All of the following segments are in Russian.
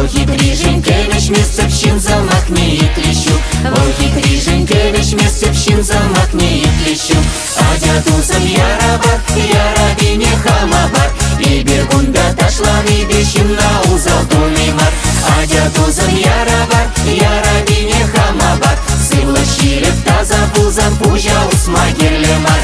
хитрий Женькевич, Месцевщин замахнеет лещу. Хитрый Женькевич, Месцевщин замахнеет лещу. Адятузым ярабар, ярабине хамабар, и бергунда ташлан, и бешим на узал тумимар. Адятузым ярабар, ярабине хамабар, сывлы щирек таза пузан пужа усмагерлемар.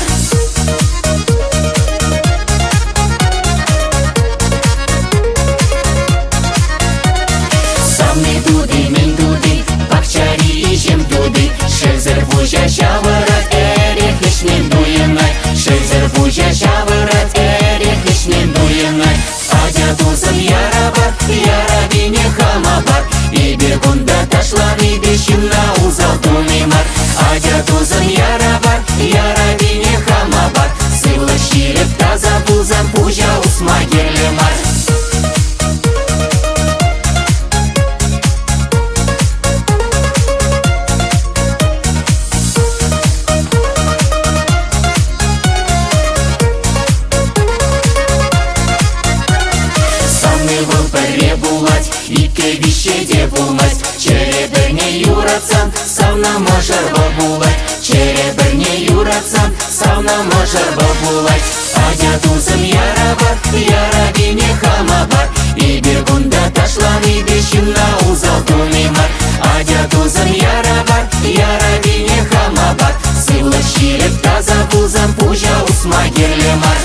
Самны туды, мен туды, пакчари ижем туды, шезер пужа шавырат, эрех ишнен дуенай. Шезер пужа шавырат, эрех ишнен дуенай. Адятузым ярабар, ярабине хамабар, и бергунда ташлан, и бешим на узал тумимар. Адятузым ярабар, ярабине хамабар, сывлы щирек таза пузан пужа усмагерлемар. Булать, итке вещеде булмать, череберне юрацан, савна можар бабулать. Череберне юрацан, савна можар бабулать. Адятузым ярабар, ярабине хамабар, и бергунда ташлан, и бешим на узал тумимар. Адятузым ярабар, ярабине хамабар, сывлы щирек таза пузан пужа усмагерлемар.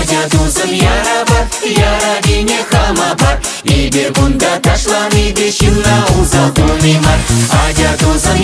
Адятузым ярабар, ярабине хамабар, и бергунда ташлан, и бешим на узал тумимар. Адятузым